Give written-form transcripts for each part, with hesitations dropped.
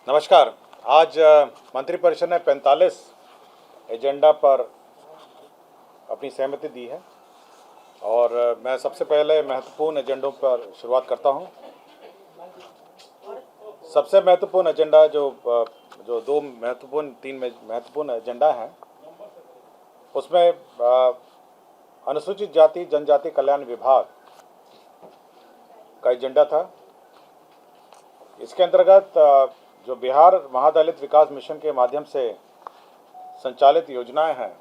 नमस्कार। आज मंत्रिपरिषद ने 45 एजेंडा पर अपनी सहमति दी है और मैं सबसे पहले महत्वपूर्ण एजेंडों पर शुरुआत करता हूं। सबसे महत्वपूर्ण एजेंडा जो तीन महत्वपूर्ण एजेंडा हैं, उसमें अनुसूचित जाति जनजाति कल्याण विभाग का एजेंडा था। इसके अंतर्गत जो बिहार महादलित विकास मिशन के माध्यम से संचालित योजनाएं हैं,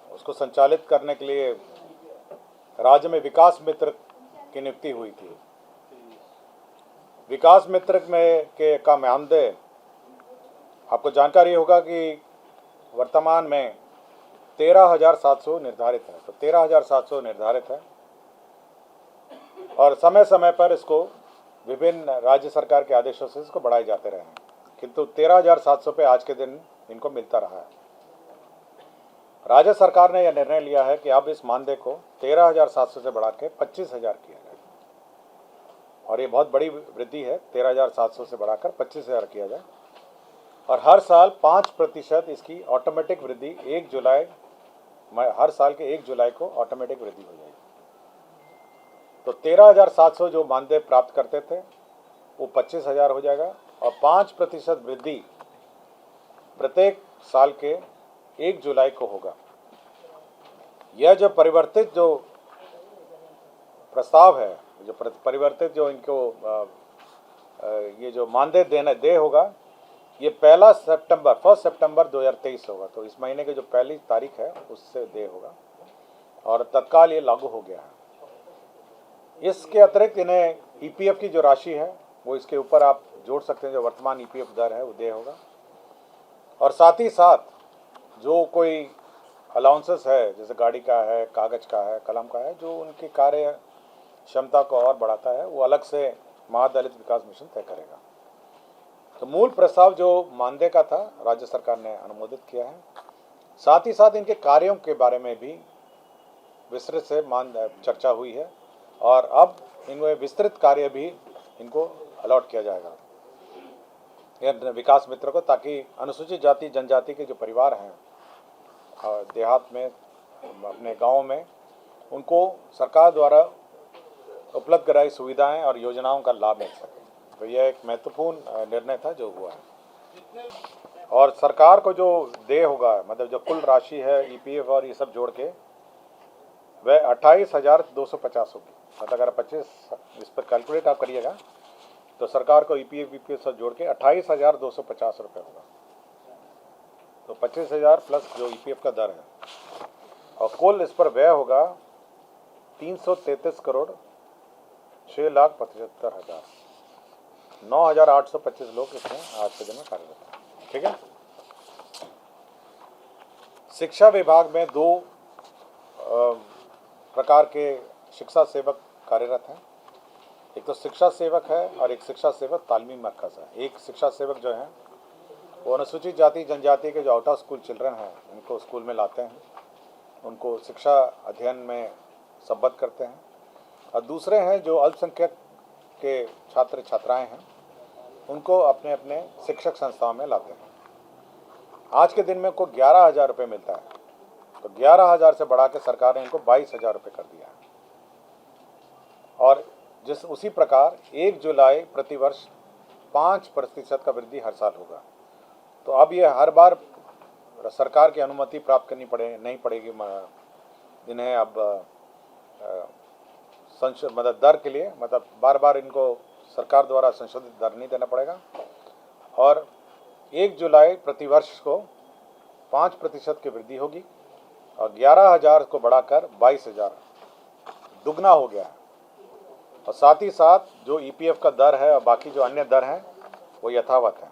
उसको संचालित करने के लिए राज्य में विकास मित्र की नियुक्ति हुई थी। विकास मित्र का मानदेय आपको जानकारी होगा कि वर्तमान में 13,700 निर्धारित है। तो 13,700 निर्धारित है और समय समय पर इसको विभिन्न राज्य सरकार के आदेशों से इसको बढ़ाए जाते रहे हैं, किंतु 13,700 पे आज के दिन इनको मिलता रहा है। राज्य सरकार ने यह निर्णय लिया है कि अब इस मानदेय को 13,700 से बढ़ा के 25,000 किया जाए और ये बहुत बड़ी वृद्धि है। 13,700 से बढ़ाकर 25,000 किया जाए और हर साल 5% इसकी ऑटोमेटिक वृद्धि हर साल के 1 जुलाई को ऑटोमेटिक वृद्धि हो जाएगी। तो 13,700 जो मानदेय प्राप्त करते थे वो 25,000 हो जाएगा और 5% वृद्धि प्रत्येक साल के 1 जुलाई को होगा। यह जो परिवर्तित जो प्रस्ताव है, जो परिवर्तित जो इनको ये जो मानदेय दे होगा, ये 1 सितंबर 2023 होगा। तो इस महीने की जो पहली तारीख है उससे दे होगा और तत्काल ये लागू हो गया है। इसके अतिरिक्त इन्हें ईपीएफ की जो राशि है वो इसके ऊपर आप जोड़ सकते हैं। जो वर्तमान ईपीएफ दर है वो दे होगा और साथ ही साथ जो कोई अलाउंसेस है, जैसे गाड़ी का है, कागज का है, कलम का है, जो उनकी कार्य क्षमता को और बढ़ाता है, वो अलग से महादलित विकास मिशन तय करेगा। तो मूल प्रस्ताव जो मानदेय का था राज्य सरकार ने अनुमोदित किया है। साथ ही साथ इनके कार्यों के बारे में भी विस्तृत से चर्चा हुई है और अब इनमें विस्तृत कार्य भी इनको अलॉट किया जाएगा यह विकास मित्र को, ताकि अनुसूचित जाति जनजाति के जो परिवार हैं देहात में, अपने गाँव में, उनको सरकार द्वारा उपलब्ध कराई सुविधाएं और योजनाओं का लाभ मिल सके। तो यह एक महत्वपूर्ण निर्णय था जो हुआ है और सरकार को जो देय होगा, मतलब जो कुल राशि है ईपीएफ और ये सब जोड़ के वह 28,250 होगी। मतलब अगर 25 इस पर कैलकुलेट आप करिएगा तो सरकार को ईपीएफ सब जोड़ के 28,250 रुपये होगा। तो 25,000 प्लस जो ईपीएफ का दर है और कुल इस पर व्यय होगा 333 करोड़ 6,75,000। 9,825 लोग इसमें आज के दिन में कार्यरत हैं। ठीक है। शिक्षा विभाग में 2 प्रकार के शिक्षा सेवक कार्यरत हैं। एक तो शिक्षा सेवक है और एक शिक्षा सेवक तालीमी मरकज़ है। एक शिक्षा सेवक जो है वो अनुसूचित जाति जनजाति के जो आउट ऑफ स्कूल चिल्ड्रन हैं उनको स्कूल में लाते हैं, उनको शिक्षा अध्ययन में संबद्ध करते हैं और दूसरे हैं जो अल्पसंख्यक के छात्र छात्राएं हैं, उनको अपने अपने शिक्षक संस्थाओं में लाते हैं। आज के दिन में उनको 11,000 रुपये मिलता है। तो 11,000 से बढ़ा के सरकार ने इनको 22,000 रुपये कर दिया है और उसी प्रकार 1 जुलाई प्रतिवर्ष 5% का वृद्धि हर साल होगा। तो अब ये हर बार सरकार की अनुमति प्राप्त करनी नहीं पड़ेगी इन्हें। अब मतलब दर के लिए, मतलब बार बार इनको सरकार द्वारा संशोधित दर नहीं देना पड़ेगा और 1 जुलाई प्रतिवर्ष को 5% की वृद्धि होगी और 11,000 को बढ़ाकर 22,000 दुगना हो गया है। और साथ ही साथ जो ईपीएफ का दर है और बाकी जो अन्य दर हैं वो यथावत है।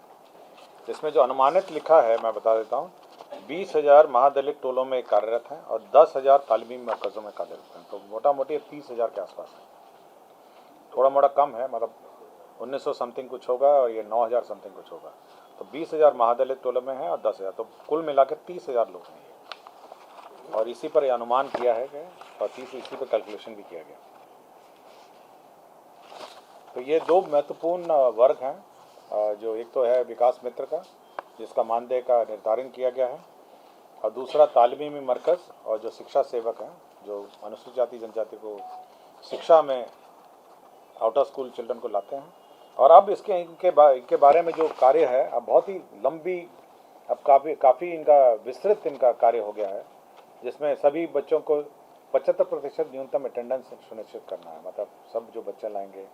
इसमें जो अनुमानित लिखा है मैं बता देता हूँ, 20,000 महादलित टोलों में कार्यरत हैं और 10,000 तालीमी मरकज़ों में कार्यरत हैं। तो मोटा मोटी 30,000 के आसपास है। थोड़ा मोड़ा कम है, मतलब 1900 समथिंग कुछ होगा और ये 9,000 समथिंग कुछ होगा। तो 20,000 महादलित टोलों में हैं और 10,000, तो कुल मिला के 30,000 लोग हैं और इसी पर अनुमान किया है कि और इसी पर कैलकुलेशन भी किया गया। तो ये 2 महत्वपूर्ण वर्ग हैं जो एक तो है विकास मित्र का, जिसका मानदेय का निर्धारण किया गया है, और दूसरा तालीमी मरकज़ और जो शिक्षा सेवक हैं जो अनुसूचित जाति जनजाति को शिक्षा में आउट ऑफ स्कूल चिल्ड्रन को लाते हैं। और अब इनके बारे में जो कार्य है अब बहुत ही लंबी, अब काफ़ी इनका विस्तृत इनका कार्य हो गया है, जिसमें सभी बच्चों को 75% न्यूनतम अटेंडेंस सुनिश्चित करना है, मतलब सब जो बच्चे लाएंगे।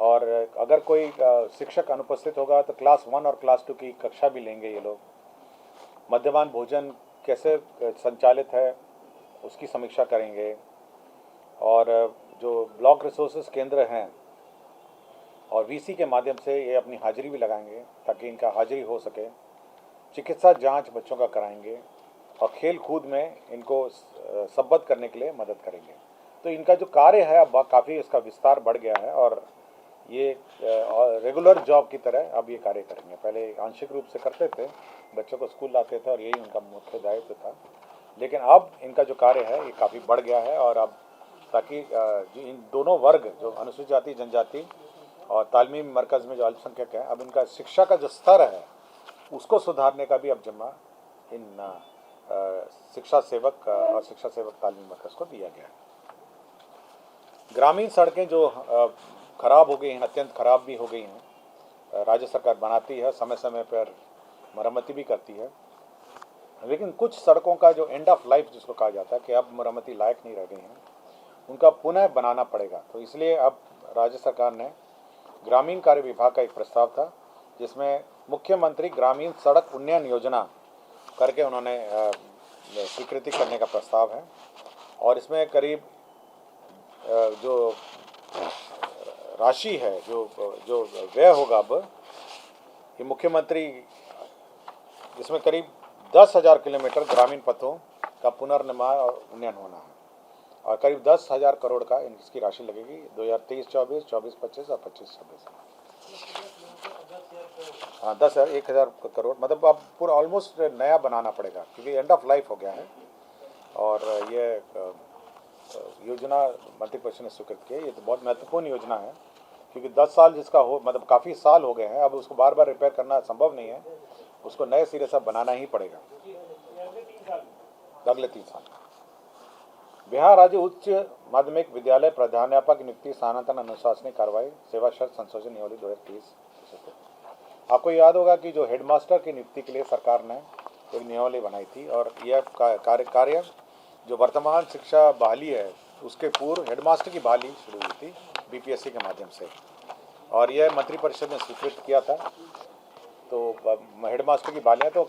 और अगर कोई शिक्षक अनुपस्थित होगा तो क्लास 1 और क्लास 2 की कक्षा भी लेंगे ये लोग। मध्याह्न भोजन कैसे संचालित है उसकी समीक्षा करेंगे, और जो ब्लॉक रिसोर्सेज केंद्र हैं और वीसी के माध्यम से ये अपनी हाजिरी भी लगाएंगे ताकि इनका हाजिरी हो सके। चिकित्सा जांच बच्चों का कराएंगे और खेल कूद में इनको संबद्ध करने के लिए मदद करेंगे। तो इनका जो कार्य है अब काफ़ी इसका विस्तार बढ़ गया है और ये रेगुलर जॉब की तरह अब ये कार्य करेंगे। पहले आंशिक रूप से करते थे, बच्चों को स्कूल लाते थे और यही उनका मुख्य दायित्व था, लेकिन अब इनका जो कार्य है ये काफ़ी बढ़ गया है। और अब ताकि इन दोनों वर्ग जो अनुसूचित जाति जनजाति और तालीमी मरकज़ में जो अल्पसंख्यक हैं, अब इनका शिक्षा का जो स्तर है उसको सुधारने का भी अब जिम्मा इन शिक्षा सेवक और शिक्षा सेवक तालीमी मरकज़ को दिया गया है। ग्रामीण सड़कें जो खराब हो गई हैं, अत्यंत खराब भी हो गई हैं, राज्य सरकार बनाती है, समय समय पर मरम्मती भी करती है, लेकिन कुछ सड़कों का जो एंड ऑफ लाइफ जिसको कहा जाता है कि अब मरम्मती लायक नहीं रह गई हैं, उनका पुनः बनाना पड़ेगा। तो इसलिए अब राज्य सरकार ने ग्रामीण कार्य विभाग का एक प्रस्ताव था जिसमें मुख्यमंत्री ग्रामीण सड़क उन्नयन योजना करके उन्होंने स्वीकृति करने का प्रस्ताव है। और इसमें करीब जो राशि है जो व्यय होगा अब ये मुख्यमंत्री, इसमें करीब 10,000 किलोमीटर ग्रामीण पथों का पुनर्निर्माण और उन्नयन होना है और करीब 10,000 करोड़ का इसकी राशि लगेगी 2023-24, 24-25 और 25-26। हाँ 1,000 करोड़, मतलब अब पूरा ऑलमोस्ट नया बनाना पड़ेगा क्योंकि एंड ऑफ लाइफ हो गया है। और ये योजना मंत्रिपरिषद ने स्वीकृत की है। ये तो बहुत महत्वपूर्ण योजना है क्योंकि 10 साल जिसका हो, मतलब काफ़ी साल हो गए हैं, अब उसको बार बार रिपेयर करना संभव नहीं है, उसको नए सिरे से बनाना ही पड़ेगा अगले 3 साल। बिहार राज्य उच्च माध्यमिक विद्यालय प्रधानाध्यापक नियुक्ति स्थानांतरण अनुशासनिक कार्रवाई सेवा शर्त संशोधन नियमावली 2023। आपको याद होगा कि जो हेडमास्टर की नियुक्ति के लिए सरकार ने एक नियमावली बनाई थी और यह कार्य जो वर्तमान शिक्षा बहाली है उसके पूर्व हेडमास्टर की बहाली शुरू हुई थी बीपीएससी के माध्यम से, और यह मंत्रिपरिषद ने स्वीकृत किया था। तो हेडमास्टर की बहालियाँ तो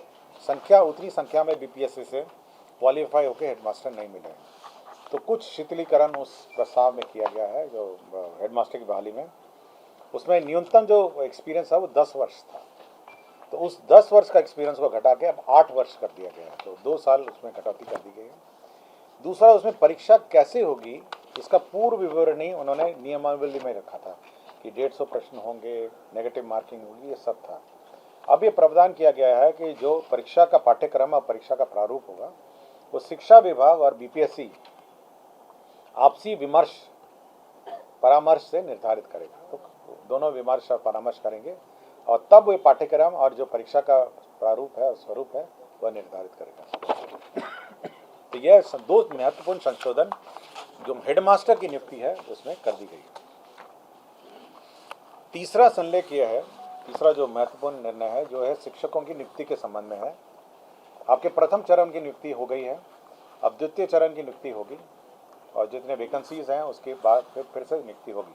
उतनी संख्या में बीपीएससी से क्वालिफाई होकर हेडमास्टर नहीं मिले, तो कुछ शिथिलीकरण उस प्रस्ताव में किया गया है जो हेडमास्टर की बहाली में। उसमें न्यूनतम जो एक्सपीरियंस है वो 10 वर्ष था, तो उस 10 वर्ष का एक्सपीरियंस को घटा के अब 8 वर्ष कर दिया गया है, तो 2 साल उसमें कटौती कर दी गई है। दूसरा, उसमें परीक्षा कैसे होगी इसका पूर्व विवरणी उन्होंने नियमावली में रखा था कि 150 प्रश्न होंगे, नेगेटिव मार्किंग होगी, ये सब था। अब ये प्रावधान किया गया है कि जो परीक्षा का पाठ्यक्रम और परीक्षा का प्रारूप होगा वो शिक्षा विभाग और बीपीएससी आपसी परामर्श से निर्धारित करेगा। तो दोनों विमर्श और परामर्श करेंगे और तब वो पाठ्यक्रम और जो परीक्षा का प्रारूप है और स्वरूप है वह निर्धारित करेगा। तो यह 2 महत्वपूर्ण संशोधन जो हेडमास्टर की नियुक्ति है उसमें कर दी गई है। तीसरा संलेख यह है, तीसरा जो महत्वपूर्ण निर्णय है जो है शिक्षकों की नियुक्ति के संबंध में है। आपके प्रथम चरण की नियुक्ति हो गई है, अब द्वितीय चरण की नियुक्ति होगी और जितने वैकेंसीज हैं उसके बाद फिर से नियुक्ति होगी।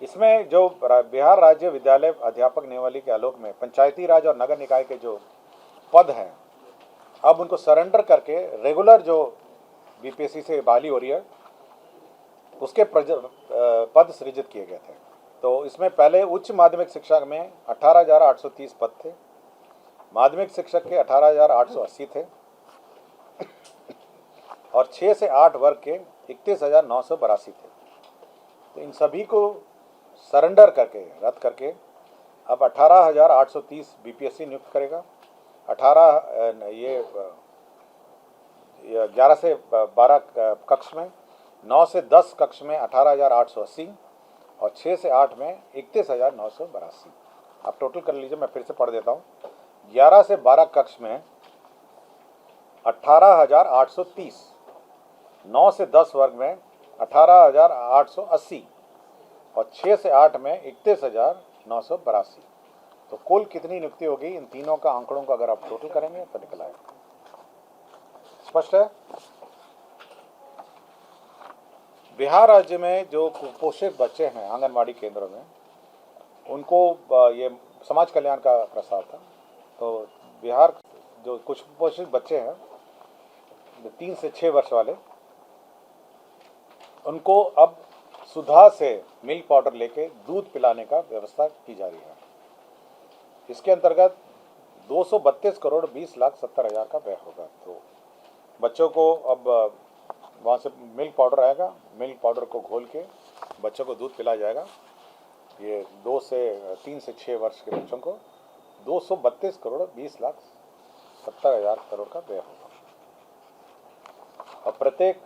इसमें जो बिहार राज्य विद्यालय अध्यापक नियमावली के आलोक में पंचायती राज और नगर निकाय के जो पद हैं अब उनको सरेंडर करके रेगुलर जो बीपीएससी से बहाली हो रही है उसके पद सृजित किए गए थे। तो इसमें पहले उच्च माध्यमिक शिक्षा में 18,830 पद थे, माध्यमिक शिक्षक के 18,880 थे और 6 से 8 वर्ग के 31,982 थे। तो इन सभी को सरेंडर करके रद्द करके अब 18,830 बीपीएससी नियुक्त करेगा। 11 से 12 कक्ष में, 9 से 10 कक्ष में 18,880 और 6 से 8 में 31,982। आप टोटल कर लीजिए, मैं फिर से पढ़ देता हूँ। 11 से 12 कक्ष में 18,830, 9 से 10 वर्ग में 18,880 और 6 से 8 में 31,982। तो कुल कितनी नियुक्ति होगी इन तीनों का आंकड़ों का अगर आप टोटल करेंगे तो निकल आएगा। स्पष्ट है। बिहार राज्य में जो कुपोषित बच्चे हैं आंगनवाड़ी केंद्रों में, उनको ये समाज कल्याण का प्रस्ताव था। तो बिहार जो कुछ कुपोषित बच्चे हैं 3 से 6 वर्ष वाले, उनको अब सुधा से मिल्क पाउडर लेके दूध पिलाने का व्यवस्था की जा रही है। इसके अंतर्गत 232 करोड़ 20 लाख 70 हज़ार का व्यय होगा। तो बच्चों को अब वहाँ से मिल्क पाउडर आएगा, मिल्क पाउडर को घोल के बच्चों को दूध पिलाया जाएगा। ये 3 से 6 वर्ष के बच्चों को 232 करोड़ 20 लाख 70 हज़ार करोड़ का व्यय होगा। और प्रत्येक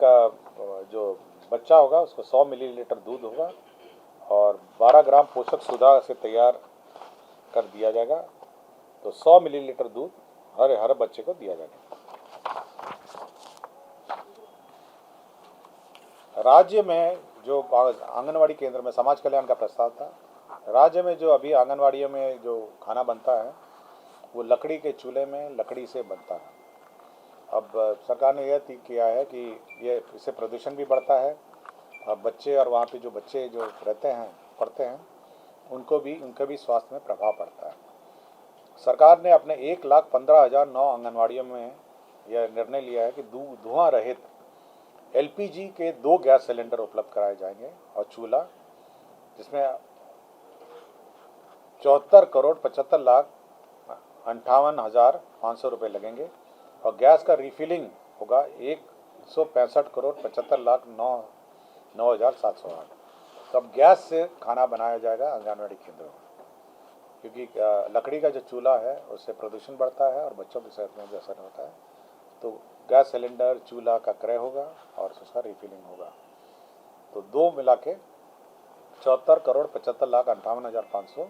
जो बच्चा होगा उसको 100 मिलीलीटर दूध होगा और 12 ग्राम पोषक सुधा से तैयार कर दिया जाएगा। तो 100 मिलीलीटर दूध हर बच्चे को दिया जाएगा। राज्य में जो आंगनवाड़ी केंद्र में समाज कल्याण का प्रस्ताव था, राज्य में जो अभी आंगनवाड़ियों में जो खाना बनता है वो लकड़ी के चूल्हे में लकड़ी से बनता है। अब सरकार ने यह किया है कि ये इससे प्रदूषण भी बढ़ता है और बच्चे और वहाँ पे जो बच्चे जो रहते हैं पढ़ते हैं उनके भी स्वास्थ्य में प्रभाव पड़ता है। सरकार ने अपने 1,15,009 आंगनवाड़ियों में यह निर्णय लिया है कि धुआं रहित LPG के 2 गैस सिलेंडर उपलब्ध कराए जाएंगे और चूल्हा, जिसमें 74 करोड़ 75 लाख 58,500 रुपये लगेंगे और गैस का रिफिलिंग होगा 165 करोड़ 75 लाख 9,708। तो अब गैस से खाना बनाया जाएगा आंगनवाड़ी केंद्रों में, क्योंकि लकड़ी का जो चूल्हा है उससे प्रदूषण बढ़ता है और बच्चों की सेहत में भी असर होता है। तो गैस सिलेंडर चूल्हा का क्रय होगा और उसका रिफिलिंग होगा। तो दो मिला के 74 करोड़ 75 लाख 58,500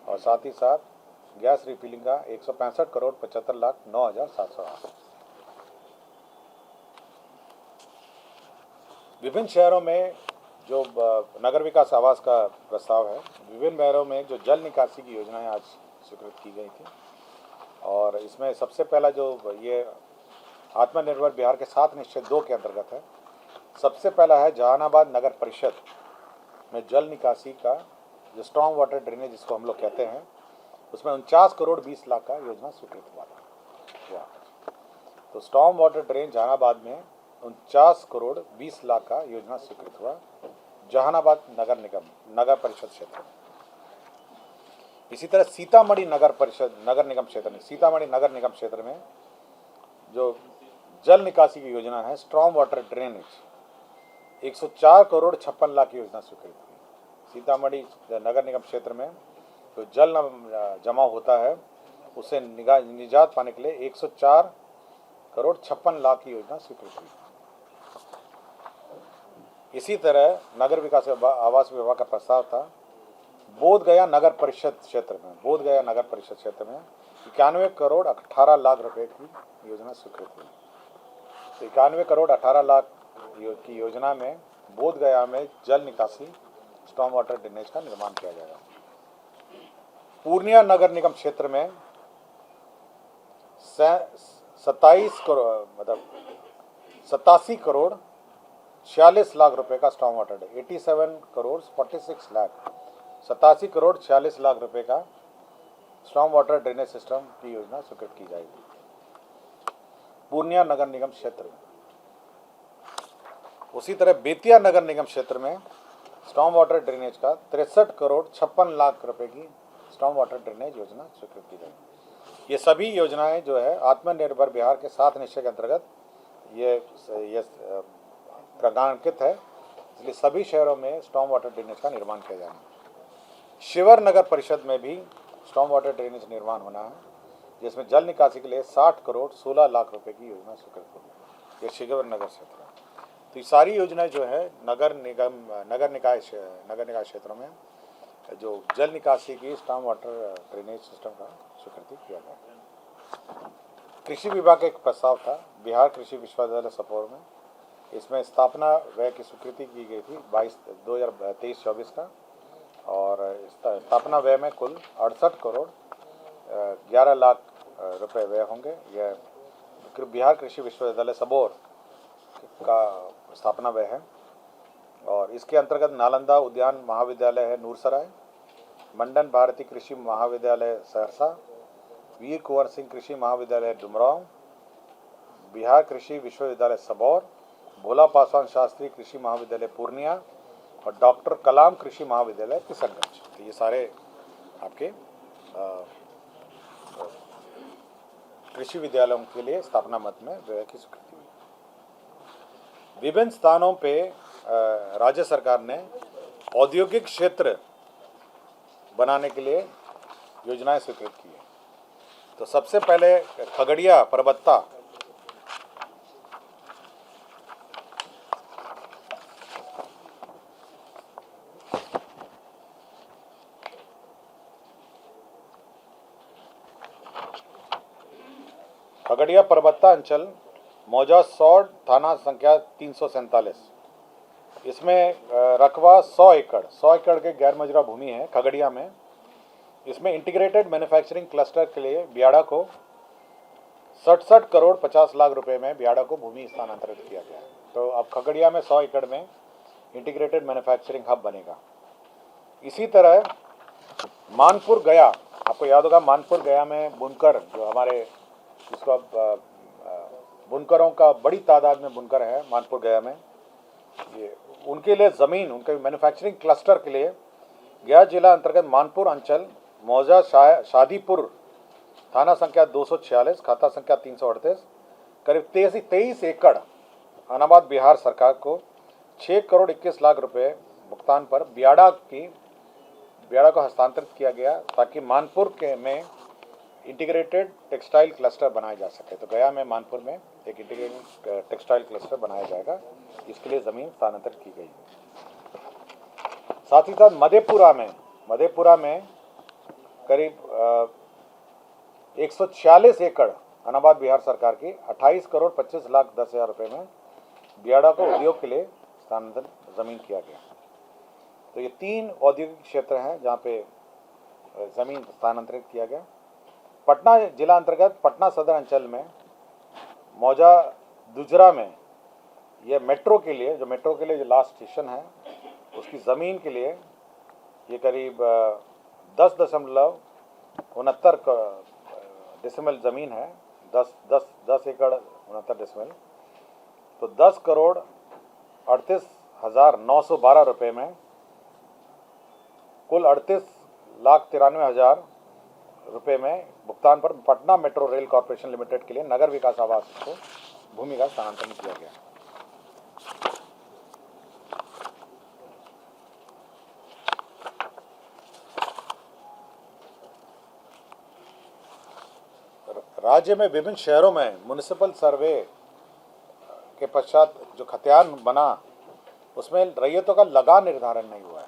और साथ ही साथ गैस रिफिलिंग का 165 करोड़ 75 लाख 9,708। विभिन्न शहरों में जो नगर विकास आवास का प्रस्ताव है, विभिन्न शहरों में जो जल निकासी की योजनाएं आज स्वीकृत की गई थी और इसमें सबसे पहला जो ये आत्मनिर्भर बिहार के 7 निश्चय 2 के अंतर्गत है। सबसे पहला है जहानाबाद नगर परिषद में जल निकासी का जो स्ट्रॉन्ग वाटर ड्रेनेज जिसको हम लोग कहते हैं, उसमें 49 करोड़ 20 लाख का योजना स्वीकृत हुआ था। तो स्ट्रॉन्ग वाटर ड्रेन जहानाबाद में 49 करोड़ 20 लाख का योजना स्वीकृत हुआ जहानाबाद नगर परिषद क्षेत्र में। इसी तरह सीतामढ़ी नगर निगम क्षेत्र में जो जल निकासी की योजना है strong water drainage 104 crore 56 lakh की योजना स्वीकृत हुई। सीतामढ़ी नगर निगम क्षेत्र में जो जल जमा होता है उससे निजात पाने के लिए 104 करोड़ 56 लाख की योजना स्वीकृत हुई। इसी तरह नगर विकास आवास विभाग का प्रस्ताव था बोधगया नगर परिषद क्षेत्र में 91 करोड़ 18 लाख रुपए की योजना स्वीकृत हुई। तो 91 करोड़ 18 लाख की योजना में बोधगया में जल निकासी स्टॉर्म वाटर ड्रेनेज का निर्माण किया जाएगा। पूर्णिया नगर निगम क्षेत्र में 87 करोड़ 46 लाख रुपए का स्टॉर्म वाटर 87 करोड़ 46 लाख 87 करोड़ 46 लाख रुपए का स्टॉर्म वाटर ड्रेनेज सिस्टम की योजना स्वीकृत की जाएगी पूर्णिया नगर निगम क्षेत्र में। उसी तरह बेतिया नगर निगम क्षेत्र में स्टॉर्म वाटर ड्रेनेज का 63 करोड़ 56 लाख रुपए की स्टॉर्म वाटर ड्रेनेज योजना स्वीकृत की जाएगी। ये सभी योजनाएं जो है आत्मनिर्भर बिहार के 7 निश्चय के अंतर्गत ये क्रियान्वित है, इसलिए सभी शहरों में स्टॉर्म वाटर ड्रेनेज का निर्माण किया जाना है। शिवर नगर परिषद में भी स्टॉर्म वाटर ड्रेनेज निर्माण होना है, जिसमें जल निकासी के लिए 60 करोड़ 16 लाख रुपए की योजना स्वीकृत होगी। ये शिवर नगर क्षेत्र है। तो ये सारी योजनाएं जो है नगर निकाय क्षेत्रों में जो जल निकासी की स्टॉर्म वाटर ड्रेनेज सिस्टम का स्वीकृति किया गया। कृषि विभाग का एक प्रस्ताव था बिहार कृषि विश्वविद्यालय सपोर में, इसमें स्थापना व्यय की स्वीकृति की गई थी 2023-24 का, और स्थापना व्यय में कुल 68 करोड़ 11 लाख रुपए व्यय होंगे। यह बिहार कृषि विश्वविद्यालय सबौर का स्थापना व्यय है, और इसके अंतर्गत नालंदा उद्यान महाविद्यालय है नूरसराय, मंडन भारती कृषि महाविद्यालय सहरसा, वीर कुंवर सिंह कृषि महाविद्यालय डुमरांव, बिहार कृषि विश्वविद्यालय सबौर, भोला पासवान शास्त्री कृषि महाविद्यालय पूर्णिया और डॉक्टर कलाम कृषि महाविद्यालय किशनगंज। तो ये सारे आपके कृषि विद्यालयों के लिए स्थापना मद में व्यय की स्वीकृति हुई। विभिन्न स्थानों पे राज्य सरकार ने औद्योगिक क्षेत्र बनाने के लिए योजनाएं स्वीकृत की है। तो सबसे पहले खगड़िया परबत्ता अंचल मौजा सौड़ थाना संख्या 347, इसमें रकबा 100 एकड़ के गैर मजरा भूमि है खगड़िया में। इसमें इंटीग्रेटेड मैन्युफैक्चरिंग क्लस्टर के लिए बियाड़ा को 67 करोड़ 50 लाख रुपए में बियाड़ा को भूमि स्थानांतरित किया गया है। तो अब खगड़िया में 100 एकड़ में इंटीग्रेटेड मैन्युफैक्चरिंग हब बनेगा। इसी तरह मानपुर गया, आपको याद होगा मानपुर गया में बुनकर जो हमारे जिसको बुनकरों का बड़ी तादाद में बुनकर है मानपुर गया में, ये उनके लिए ज़मीन, उनके मैन्युफैक्चरिंग क्लस्टर के लिए गया जिला अंतर्गत मानपुर अंचल मौजा शादीपुर थाना संख्या 246 खाता संख्या 338 करीब 23 एकड़ अनाबाद बिहार सरकार को 6 करोड़ 21 लाख रुपए भुगतान पर बियाड़ा को हस्तांतरित किया गया, ताकि मानपुर में इंटीग्रेटेड टेक्सटाइल क्लस्टर बनाया जा सके। तो गया में मानपुर में एक इंटीग्रेटेड टेक्सटाइल क्लस्टर बनाया जाएगा, इसके लिए ज़मीन स्थानांतरित की गई। साथ ही साथ मधेपुरा में करीब 146 एकड़ अनाबाद बिहार सरकार की 28 करोड़ 25 लाख 10 हज़ार रुपये में बियाड़ा को उद्योग के लिए स्थानांतरित ज़मीन किया गया। तो ये 3 औद्योगिक क्षेत्र हैं जहाँ पे ज़मीन स्थानांतरित किया गया। पटना जिला अंतर्गत पटना सदर अंचल में मौजा दुजरा में ये मेट्रो के लिए जो लास्ट स्टेशन है उसकी ज़मीन के लिए ये करीब 10.69 डेसिमल ज़मीन है, 10 एकड़ 69 डेसिमल। तो 10 करोड़ 38,912 रुपये में कुल 38,93,000 रुपये में भुगतान पर Patna metro rail corporation limited के लिए नगर विकास आवास को भूमि का स्थानांतरण किया गया। राज्य में विभिन्न शहरों में म्युनिसिपल सर्वे के पश्चात जो खतियान बना उसमें रैयतों का लगा निर्धारण नहीं हुआ है।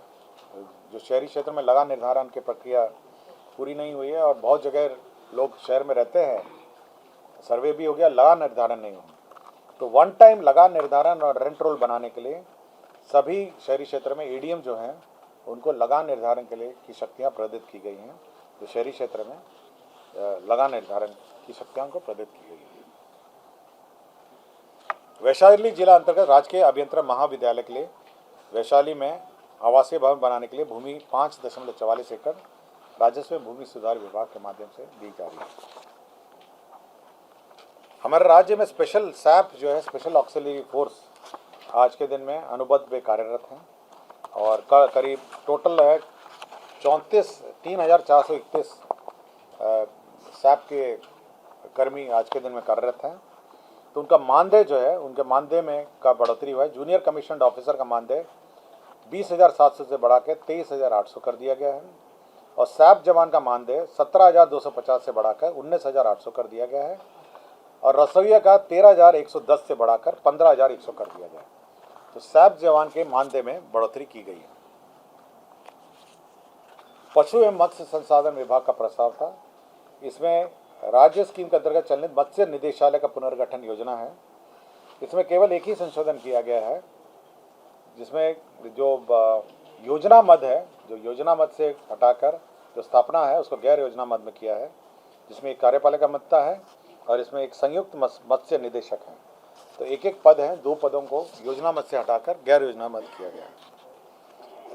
जो शहरी क्षेत्र में लगा निर्धारण की प्रक्रिया पूरी नहीं हुई है और बहुत जगह लोग शहर में रहते हैं, सर्वे भी हो गया, लगा निर्धारण नहीं हुआ। तो वन टाइम लगा निर्धारण और रेंट रोल बनाने के लिए सभी शहरी क्षेत्र में एडीएम जो हैं उनको लगा निर्धारण के लिए की शक्तियाँ प्रदत्त की गई हैं। तो शहरी क्षेत्र में लगा निर्धारण की शक्तियाँ को प्रदत्त की गई है। वैशाली जिला अंतर्गत राजकीय अभियंत्रण महाविद्यालय के लिए वैशाली में आवासीय भवन बनाने के लिए भूमि 5.44 एकड़ राजस्व भूमि सुधार विभाग के माध्यम से दी जा रही है। हमारे राज्य में स्पेशल सैप जो है स्पेशल ऑक्सिलरी फोर्स आज के दिन में अनुबंध में कार्यरत हैं और करीब टोटल है 3,431 सैप के कर्मी आज के दिन में कार्यरत हैं। तो उनका मानदेय जो है उनके मानदेय में का बढ़ोतरी हुआ है। जूनियर कमीशन्ड ऑफिसर का मानदेय 20,700 से बढ़ा के 23,800 कर दिया गया है और सैप जवान का मानदेय 17,250 से बढ़ाकर 19,800 कर दिया गया है और रसोइया का 13,110 से बढ़ाकर 15,100 कर दिया गया है। तो सैप जवान के मानदेय में बढ़ोतरी की गई है। पशु एवं मत्स्य संसाधन विभाग का प्रस्ताव था। इसमें राज्य स्कीम के अंतर्गत चलनित मत्स्य निदेशालय का पुनर्गठन योजना है। इसमें केवल एक ही संशोधन किया गया है, जिसमें जो योजना मद है, जो योजना मद से हटाकर जो स्थापना है उसको गैर योजना मद में किया है, जिसमें एक कार्यपालिका मत्ता है और इसमें एक संयुक्त मत्स्य निदेशक है। तो एक एक पद हैं, 2 पदों को योजना मद से हटाकर गैर योजना मद किया गया है।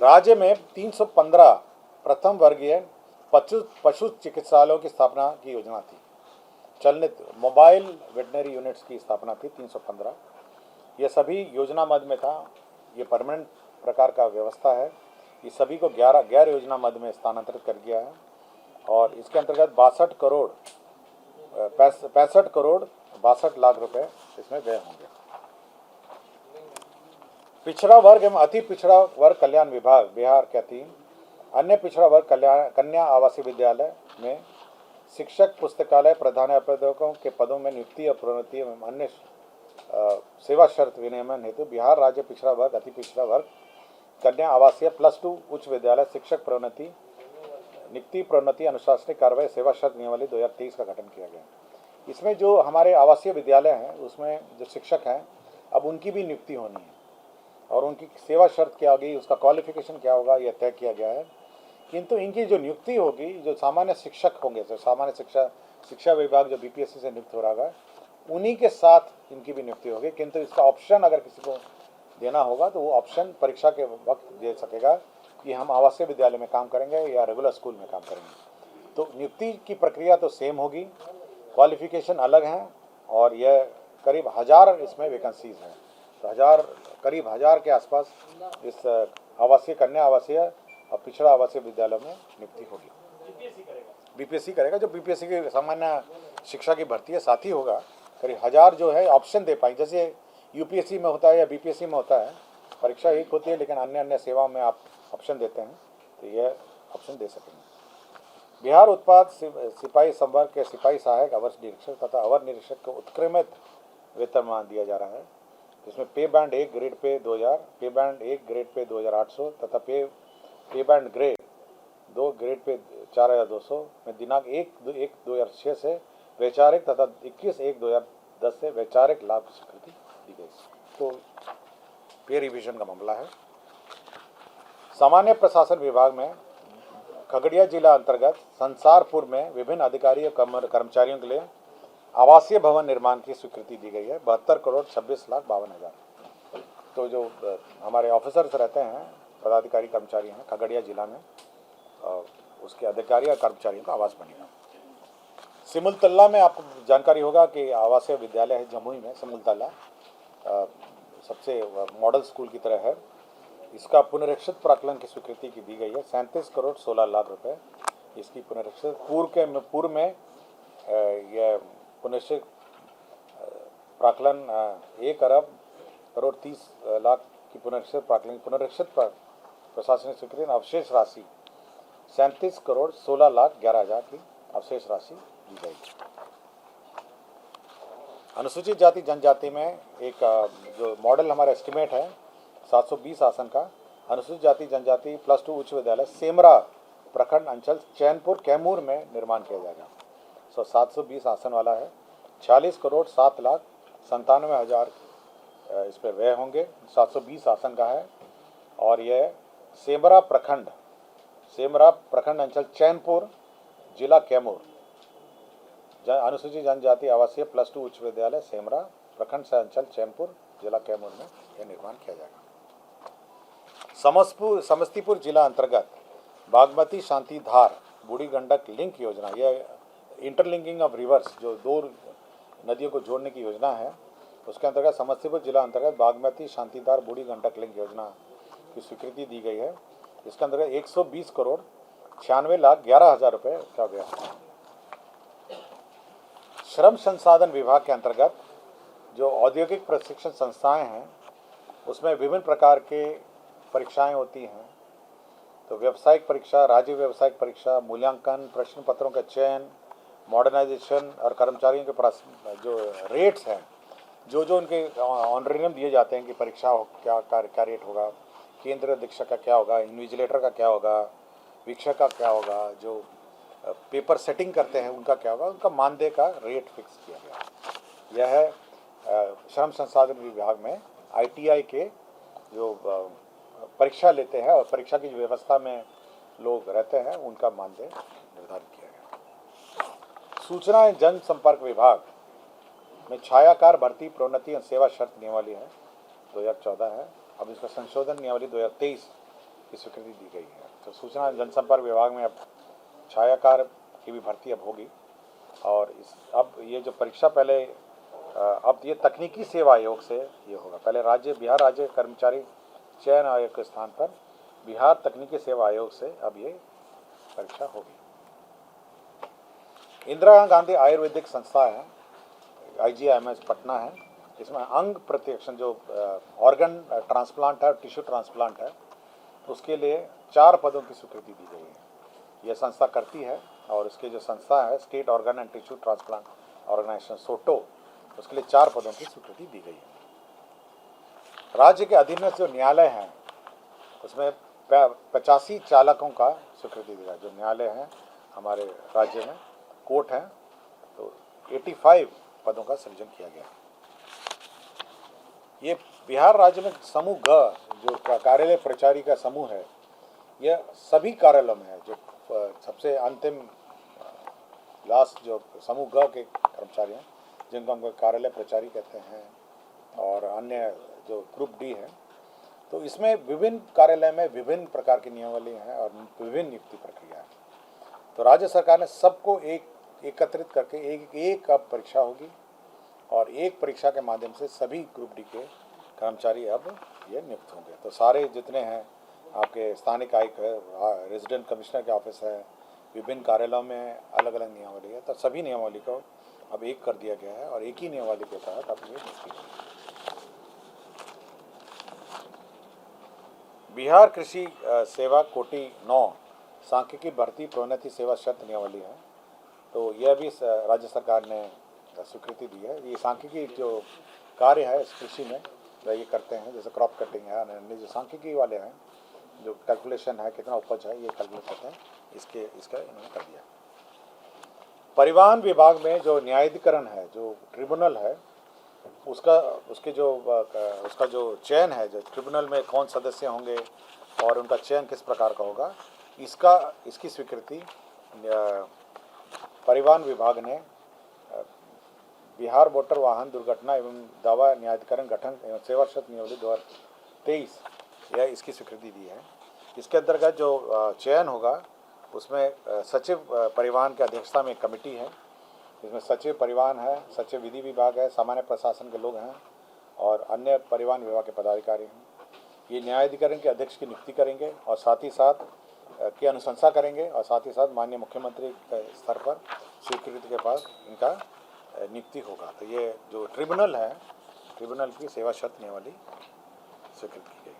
राज्य में 315 प्रथम वर्गीय पशु चिकित्सालयों की स्थापना की योजना थी। चलनित मोबाइल वेटनरी यूनिट्स की स्थापना थी 315। ये सभी योजना मद में था। ये परमानेंट प्रकार का व्यवस्था है। ये सभी को 11 गैर योजना मद में स्थानांतरित कर दिया है और इसके अंतर्गत 65 करोड़ 62 लाख रुपए इसमें व्यय होंगे। पिछड़ा वर्ग एवं अति पिछड़ा वर्ग कल्याण विभाग बिहार के अधीन अन्य पिछड़ा वर्ग कन्या आवासीय विद्यालय में शिक्षक, पुस्तकालय, प्रधानाध्यापकों के पदों में नियुक्ति और प्रोन्नति एवं अन्य सेवा शर्त विनियमन हेतु बिहार राज्य पिछड़ा वर्ग अति पिछड़ा वर्ग कन्या आवासीय +2 उच्च विद्यालय शिक्षक प्रोन्नति नियुक्ति प्रोन्नति अनुशासनिक कार्रवाई सेवा शर्त नियमावली 2023 का गठन किया गया। इसमें जो हमारे आवासीय विद्यालय हैं उसमें जो शिक्षक हैं अब उनकी भी नियुक्ति होनी है और उनकी सेवा शर्त क्या होगी, उसका क्वालिफिकेशन क्या होगा, यह तय किया गया है। किंतु इनकी जो नियुक्ति होगी, जो सामान्य शिक्षक होंगे, जो सामान्य शिक्षा विभाग जो बीपीएससी से नियुक्त हो रहा है, उन्हीं के साथ इनकी भी नियुक्ति होगी। किंतु इसका ऑप्शन अगर किसी को देना होगा तो वो ऑप्शन परीक्षा के वक्त दे सकेगा कि हम आवासीय विद्यालय में काम करेंगे या रेगुलर स्कूल में काम करेंगे। तो नियुक्ति की प्रक्रिया तो सेम होगी, क्वालिफिकेशन अलग हैं और यह करीब 1000 इसमें वैकेंसीज हैं। तो करीब 1000 के आसपास इस आवासीय कन्या आवासीय और पिछड़ा आवासीय विद्यालय में नियुक्ति होगी। बीपीएससी करेगा। जो बीपीएससी की सामान्य शिक्षा की भर्ती है साथ ही होगा। करीब 1000 जो है ऑप्शन दे पाएंगे, जैसे यूपीएससी में होता है या बीपीएससी में होता है, परीक्षा एक होती है लेकिन अन्य सेवाओं में आप ऑप्शन देते हैं, तो यह ऑप्शन दे सकेंगे। बिहार उत्पाद सिपाही संवर्ग के सिपाही सहायक अवर निरीक्षक तथा अवर निरीक्षक को उत्क्रमित वेतनमान दिया जा रहा है, जिसमें पे बैंड 1 ग्रेड पे 2000, पे बैंड 1 ग्रेड पे 2800 तथा पे बैंड ग्रेड 2 ग्रेड पे 4200 में दिनांक 1/1/2006 से वैचारिक तथा 21/1/2010 से वैचारिक लाभ की स्वीकृति दी गई। तो पे रिवीजन का मामला है। सामान्य प्रशासन विभाग में खगड़िया जिला अंतर्गत संसारपुर में विभिन्न अधिकारी और कर्मचारियों के लिए आवासीय भवन निर्माण की स्वीकृति दी गई है 72,26,52,000। तो जो हमारे ऑफिसर्स रहते हैं, पदाधिकारी कर्मचारी हैं खगड़िया जिला में, उसके अधिकारी और कर्मचारियों का आवास बनेगा। सिमुलतला में आपको जानकारी होगा कि आवासीय विद्यालय है जमुई में। सिमुलतला सबसे मॉडल स्कूल की तरह है। इसका पुनरीक्षित प्राक्कलन की स्वीकृति की दी गई है 37,16,00,000 रुपये। इसकी पुनरीक्षित पूर्व में यह पुनरीक्षित प्राक्कलन 1,30,00,00,000 की पुनरीक्षित प्रशासनिक स्वीकृति। अवशेष राशि 37,16,11,000 की अवशेष राशि दी जाएगी। अनुसूचित जाति जनजाति में एक जो मॉडल हमारा एस्टिमेट है 720 आसन का अनुसूचित जाति जनजाति +2 उच्च विद्यालय सेमरा प्रखंड अंचल चैनपुर कैमूर में निर्माण किया जाएगा। 720 आसन वाला है। 46,07,97,000 इस पर व्यय होंगे। 720 आसन का है और यह सेमरा प्रखंड अंचल चैनपुर जिला कैमूर अनुसूचित जनजाति आवासीय +2 उच्च विद्यालय सेमरा प्रखंड से अंचल चैनपुर जिला कैमूर में यह निर्माण किया जाएगा। समस्तीपुर जिला अंतर्गत बागमती शांति धार बूढ़ी गंडक लिंक योजना, यह इंटरलिंकिंग ऑफ रिवर्स जो 2 नदियों को जोड़ने की योजना है, उसके अंतर्गत समस्तीपुर जिला अंतर्गत बागमती शांतिधार बूढ़ी गंडक लिंक योजना की स्वीकृति दी गई है। इसके अंतर्गत 120,96,11,000 रुपये का व्यय। श्रम संसाधन विभाग के अंतर्गत जो औद्योगिक प्रशिक्षण संस्थाएं हैं उसमें विभिन्न प्रकार के परीक्षाएं होती हैं। तो व्यावसायिक परीक्षा, राज्य व्यावसायिक परीक्षा, मूल्यांकन, प्रश्न पत्रों का चयन, मॉडर्नाइजेशन और कर्मचारियों के जो रेट्स हैं जो जो उनके ऑनरेरियम दिए जाते हैं कि परीक्षा क्या रेट होगा, केंद्र अधीक्षक का क्या होगा, इन्विजिलेटर का क्या होगा, वीक्षक का क्या होगा, जो पेपर सेटिंग करते हैं उनका क्या होगा, उनका मानदेय का रेट फिक्स किया गया। यह है श्रम संसाधन विभाग में ITI के जो परीक्षा लेते हैं और परीक्षा की जो व्यवस्था में लोग रहते हैं उनका मानदेय निर्धारित किया गया। सूचना एवं जनसंपर्क विभाग में छायाकार भर्ती प्रोन्नति और सेवा शर्त नियमावली है 2014 है। अब इसका संशोधन नियमावली 2023 की स्वीकृति दी गई है। तो सूचना एवं जनसंपर्क विभाग में अब छायाकार की भी भर्ती अब होगी। और अब ये जो परीक्षा पहले अब ये तकनीकी सेवा आयोग से ये होगा। पहले बिहार राज्य कर्मचारी चयन आयोग के स्थान पर बिहार तकनीकी सेवा आयोग से अब ये परीक्षा होगी। इंदिरा गांधी आयुर्वेदिक संस्था है, IGIMS पटना है। इसमें अंग प्रतिरक्षण जो ऑर्गन ट्रांसप्लांट है, टिश्यू ट्रांसप्लांट है, उसके लिए 4 पदों की स्वीकृति दी गई है। यह संस्था करती है और उसके जो संस्था है state organ and tissue transplant organisation SOTO, उसके लिए 4 पदों की स्वीकृति दी गई है। राज्य के अधीनस्थ जो न्यायालय हैं उसमें 85 चालकों का स्वीकृति दी गई। जो न्यायालय हैं हमारे राज्य में, कोर्ट हैं, तो 85 पदों का सृजन किया गया। ये बिहार राज्य में समूह ग जो कार्यालय प्रचारी का समूह है, यह सभी कार्यालयों में है। जो सबसे अंतिम लास्ट जो समूह ग के कर्मचारी हैं जिनको हम कार्यालय प्रचारी कहते हैं, और अन्य जो ग्रुप D है, तो इसमें विभिन्न कार्यालय में विभिन्न प्रकार की नियमावली हैं और विभिन्न नियुक्ति प्रक्रिया है। तो राज्य सरकार ने सबको एकत्रित करके एक अब परीक्षा होगी और एक परीक्षा के माध्यम से सभी ग्रुप D के कर्मचारी अब ये नियुक्त होंगे। तो सारे जितने हैं आपके स्थानिक आयुक्त है, रेजिडेंट कमिश्नर के ऑफिस है, विभिन्न कार्यालयों में अलग अलग नियमावली है, तो सभी नियमावली को अब एक कर दिया गया है और एक ही नियमावली के तहत अब ये नियुक्ति होगी। बिहार कृषि सेवा कोटि 9 सांख्यिकी भर्ती प्रोन्नति सेवा शर्त नियमावली है। तो यह भी राज्य सरकार ने स्वीकृति दी है। ये सांख्यिकी जो कार्य है इस कृषि में ये करते हैं, जैसे क्रॉप कटिंग है, अन्य जो सांख्यिकी वाले हैं, जो कैलकुलेशन है, कितना उपज है, ये कैलकुलेट करते हैं, इसका इन्होंने कर दिया। परिवहन विभाग में जो न्यायाधिकरण है, जो ट्रिब्यूनल है, उसका जो चयन है, जो ट्रिब्यूनल में कौन सदस्य होंगे और उनका चयन किस प्रकार का होगा, इसकी स्वीकृति परिवहन विभाग ने बिहार मोटर वाहन दुर्घटना एवं दावा न्यायाधिकरण गठन एवं सेवा शर्त नियमावली 2023 यह इसकी स्वीकृति दी है। इसके अंतर्गत जो चयन होगा उसमें सचिव परिवहन की अध्यक्षता में एक कमेटी है, जिसमें सचिव परिवहन है, सचिव विधि विभाग है, सामान्य प्रशासन के लोग हैं और अन्य परिवहन विभाग के पदाधिकारी हैं। ये न्यायाधिकरण के अध्यक्ष की नियुक्ति करेंगे और साथ ही साथ की अनुशंसा करेंगे और साथ ही साथ माननीय मुख्यमंत्री के स्तर पर स्वीकृति के बाद इनका नियुक्ति होगा। तो ये जो ट्रिब्यूनल है, ट्रिब्यूनल की सेवा शर्त नियमावली स्वीकृत की गई।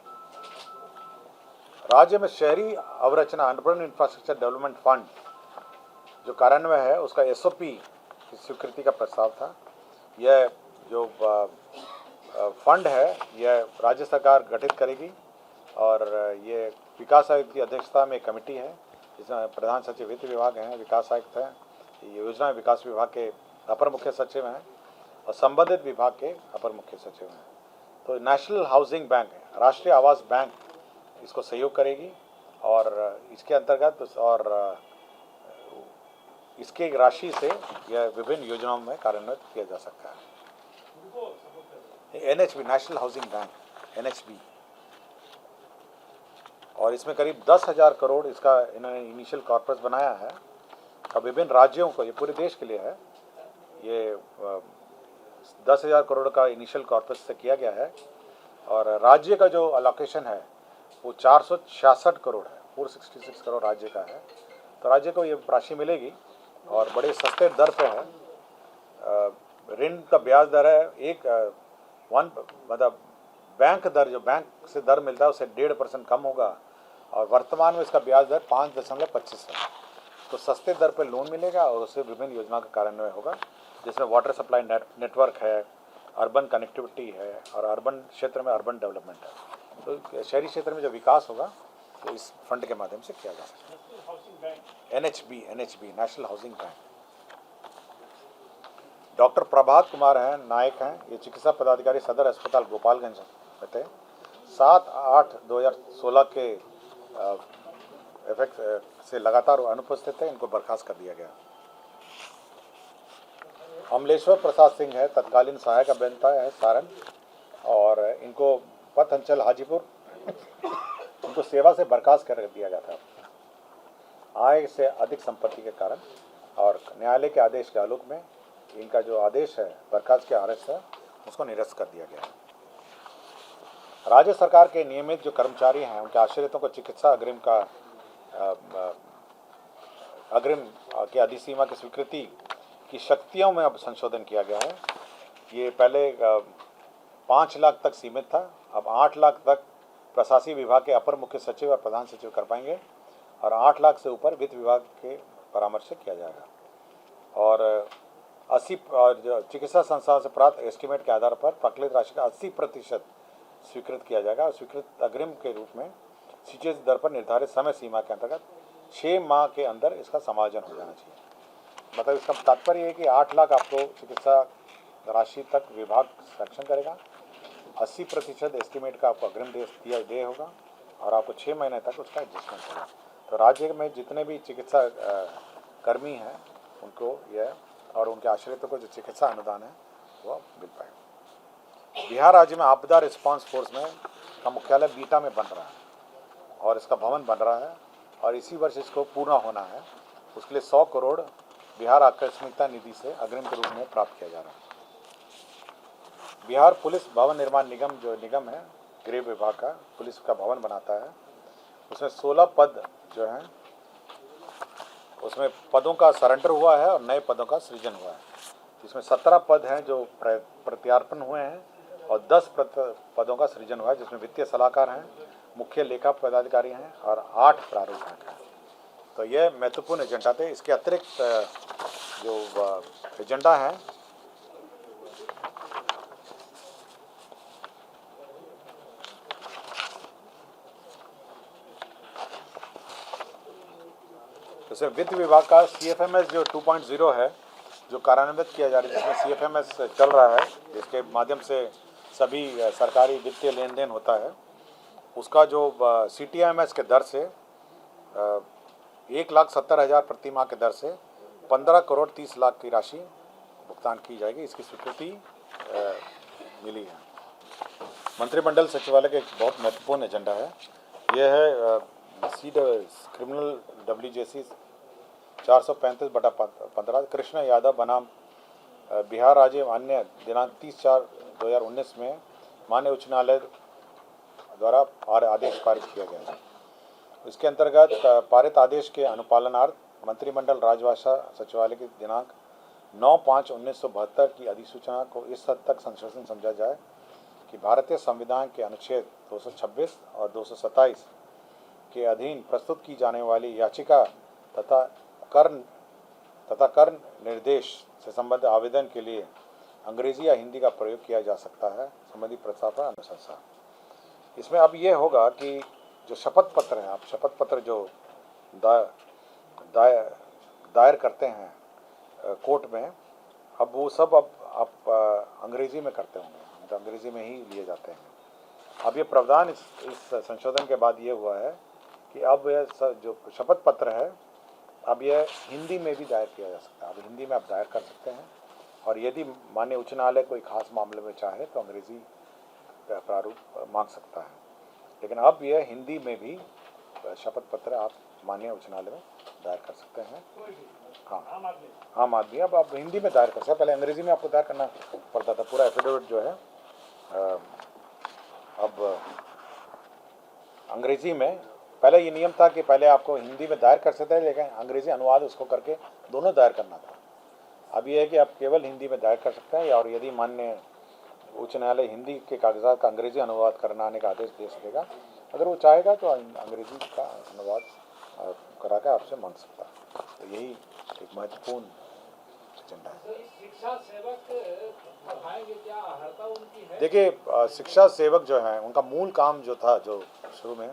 राज्य में शहरी अवरचना अर्बन इंफ्रास्ट्रक्चर डेवलपमेंट फंड जो कार्यान्वयन है उसका SOP की स्वीकृति का प्रस्ताव था। यह जो फंड है यह राज्य सरकार गठित करेगी और ये विकास आयुक्त की अध्यक्षता में कमेटी है, जिसमें प्रधान सचिव वित्त विभाग हैं, विकास आयुक्त हैं, योजना विकास विभाग के अपर मुख्य सचिव हैं और संबंधित विभाग के अपर मुख्य सचिव हैं। तो नेशनल हाउसिंग बैंक है, राष्ट्रीय आवास बैंक इसको सहयोग करेगी और इसके अंतर्गत और इसके राशि से यह विभिन्न योजनाओं में कार्यान्वित किया जा सकता है। NHB national housing bank NHB, और इसमें करीब 10,000 करोड़ इसका इन्होंने इनिशियल कॉर्पस बनाया है और विभिन्न राज्यों को, ये पूरे देश के लिए है, ये 10,000 करोड़ का इनिशियल कॉर्पस से किया गया है और राज्य का जो अलोकेशन है वो 466 करोड़ है, 466 करोड़ राज्य का है। तो राज्य को ये राशि मिलेगी और बड़े सस्ते दर पे है। ऋण का ब्याज दर है मतलब बैंक दर, जो बैंक से दर मिलता है उससे 1.5% कम होगा और वर्तमान में इसका ब्याज दर 5.25 है। तो सस्ते दर पर लोन मिलेगा और उससे विभिन्न योजना का कार्यान्वयन होगा, जिसमें वाटर सप्लाई नेटवर्क है, अर्बन कनेक्टिविटी है और अर्बन क्षेत्र में अर्बन डेवलपमेंट है। तो शहरी क्षेत्र में जो विकास होगा तो इस फंड के माध्यम से किया जा सकता है। NHB national housing bank. Doctor Prabhat Kumar हैं, नायक हैं, ये चिकित्सा पदाधिकारी सदर अस्पताल गोपालगंज में थे। 7/8/2016 के इफेक्ट से लगातार अनुपस्थित थे, इनको बर्खास्त कर दिया गया। अमलेश्वर प्रसाद सिंह है, तत्कालीन सहायक अभियंता है सारण, और इनको पथ अंचल हाजीपुर इनको सेवा से बर्खास्त कर दिया गया था आय से अधिक संपत्ति के कारण, और न्यायालय के आदेश के आलोक में इनका जो आदेश है बर्खास्त के आदेश है उसको निरस्त कर दिया गया है। राज्य सरकार के नियमित जो कर्मचारी हैं उनके आश्रितों को चिकित्सा अग्रिम की अधिसीमा की स्वीकृति की शक्तियों में अब संशोधन किया गया है। ये पहले 5 लाख तक सीमित था, अब 8 लाख तक प्रशासकीय विभाग के अपर मुख्य सचिव और प्रधान सचिव कर पाएंगे, और 8 लाख से ऊपर वित्त विभाग के परामर्श से किया जाएगा। और 80 चिकित्सा संस्थान से प्राप्त एस्टीमेट के आधार पर प्रकलित राशि का 80% स्वीकृत किया जाएगा, और स्वीकृत अग्रिम के रूप में सीजीएच दर पर निर्धारित समय सीमा के अंतर्गत 6 माह के अंदर इसका समायोजन हो जाना चाहिए। मतलब इसका तात्पर्य है कि 8 लाख आपको चिकित्सा राशि तक विभाग सक्षम करेगा, 80% एस्टीमेट का आपको अग्रिम दे होगा, और आपको 6 महीने तक उसका एडजस्टमेंट होगा। तो राज्य में जितने भी चिकित्सा कर्मी हैं उनको यह और उनके आश्रितों को जो चिकित्सा अनुदान है वो मिल पाएगा। बिहार राज्य में आपदा रिस्पांस फोर्स में का मुख्यालय बीटा में बन रहा है, और इसका भवन बन रहा है, और इसी वर्ष इसको पूर्ण होना है। उसके लिए 100 करोड़ बिहार आकस्मिकता निधि से अग्रिम के रूप में प्राप्त किया जा रहा है। बिहार पुलिस भवन निर्माण निगम जो निगम है गृह विभाग का, पुलिस का भवन बनाता है, उसमें 16 पद जो हैं उसमें पदों का सरेंडर हुआ है और नए पदों का सृजन हुआ है। इसमें 17 पद हैं जो प्रत्यार्पण हुए हैं, और 10 पदों का सृजन हुआ है, जिसमें वित्तीय सलाहकार हैं, मुख्य लेखा पदाधिकारी हैं, और 8 प्रारूप हैं। तो ये महत्वपूर्ण एजेंडा थे। इसके अतिरिक्त जो एजेंडा है जैसे वित्त विभाग का CFMS जो 2.0 है जो कार्यान्वित किया जा रहा है, जिसमें CFMS चल रहा है, जिसके माध्यम से सभी सरकारी वित्तीय लेन देन होता है, उसका जो CTMS के दर से 1,70,000 प्रति माह के दर से 15 करोड़ 30 लाख की राशि भुगतान की जाएगी। इसकी स्वीकृति मिली है। मंत्रिमंडल सचिवालय का एक बहुत महत्वपूर्ण एजेंडा है, यह है क्रिमिनल WJC 435/15 कृष्ण यादव बनाम बिहार राज्य मान्य दिनांक 30/4/2019 में माननीय उच्च न्यायालय द्वारा आदेश पारित किया गया है। इसके अंतर्गत पारित आदेश के अनुपालनार्थ मंत्रिमंडल राजभाषा सचिवालय की दिनांक 9/5/1972 की अधिसूचना को इस हद तक संशोधन समझा जाए कि भारतीय संविधान के अनुच्छेद 226 और 227 के अधीन प्रस्तुत की जाने वाली याचिका तथा कर निर्देश से संबंधित आवेदन के लिए अंग्रेजी या हिंदी का प्रयोग किया जा सकता है। संबंधित प्रस्ताव पर अनुशंसा। इसमें अब ये होगा कि जो शपथ पत्र हैं, आप शपथ पत्र जो दायर करते हैं कोर्ट में, अब वो सब अब आप अंग्रेजी में करते होंगे, तो अंग्रेजी में ही लिए जाते हैं। अब ये प्रावधान इस संशोधन के बाद ये हुआ है कि अब यह जो शपथ पत्र है अब यह हिंदी में भी दायर किया जा सकता है। अब हिंदी में आप दायर कर सकते हैं, और यदि माननीय उच्च न्यायालय कोई खास मामले में चाहे तो अंग्रेजी प्रारूप मांग सकता है, लेकिन अब यह हिंदी में भी शपथ पत्र आप माननीय उच्च न्यायालय में दायर कर सकते हैं। हाँ, आम आदमी अब आप हिंदी में दायर कर सकते हैं। पहले अंग्रेजी में आपको दायर करना पड़ता था पूरा एफिडेविट जो है, अब अंग्रेजी में पहले ये नियम था कि पहले आपको हिंदी में दायर कर सकते हैं, लेकिन अंग्रेजी अनुवाद उसको करके दोनों दायर करना था। अब ये है कि आप केवल हिंदी में दायर कर सकते हैं, और यदि माननीय उच्च न्यायालय हिंदी के कागजात का अंग्रेजी अनुवाद कराने का आदेश दे सकेगा, अगर वो चाहेगा तो अंग्रेजी का अनुवाद करा कर आपसे मांग सकता है। तो यही एक महत्वपूर्ण एजेंडा है। शिक्षा सेवक पढ़ाएंगे क्या, अर्हता उनकी है? देखिए, शिक्षा सेवक जो हैं उनका मूल काम जो था, जो शुरू में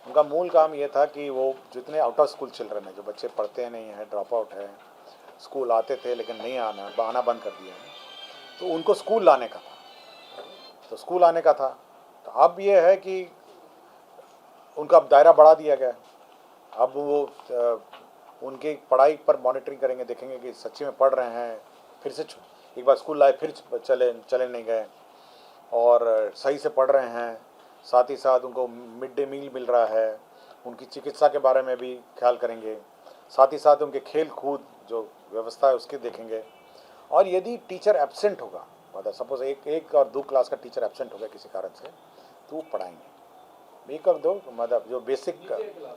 उनका मूल काम ये था कि वो जितने आउट ऑफ स्कूल चिल्ड्रन हैं, जो बच्चे पढ़ते नहीं हैं, ड्रॉप आउट है, स्कूल आते थे लेकिन नहीं आना बंद कर दिया है, तो उनको स्कूल लाने का था। तो स्कूल आने का था, तो अब ये है कि उनका दायरा बढ़ा दिया गया। अब वो उनकी पढ़ाई पर मॉनिटरिंग करेंगे, देखेंगे कि सच्ची में पढ़ रहे हैं, फिर से एक बार स्कूल लाए फिर चले नहीं गए और सही से पढ़ रहे हैं, साथ ही साथ उनको मिड डे मील मिल रहा है, उनकी चिकित्सा के बारे में भी ख्याल करेंगे, साथ ही साथ उनके खेल कूद जो व्यवस्था है उसकी देखेंगे। और यदि टीचर एब्सेंट होगा, मतलब सपोज एक और 2 क्लास का टीचर एब्सेंट हो गया किसी कारण से, तो वो पढ़ाएंगे 1 और 2, मतलब जो बेसिक,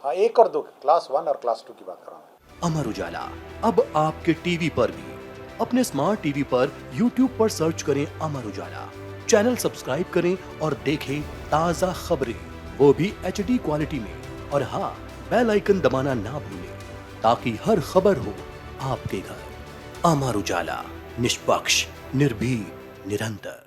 हाँ 1 और 2 क्लास 1 और क्लास 2 की बात कर रहा हूँ। अमर उजाला अब आपके टीवी पर भी। अपने स्मार्ट टीवी पर YouTube पर सर्च करें अमर उजाला, चैनल सब्सक्राइब करें और देखें ताज़ा खबरें, वो भी HD क्वालिटी में। और हाँ, बेल आइकन दबाना ना भूलें ताकि हर खबर हो आपके घर। अमर उजाला, निष्पक्ष, निर्भीक, निरंतर।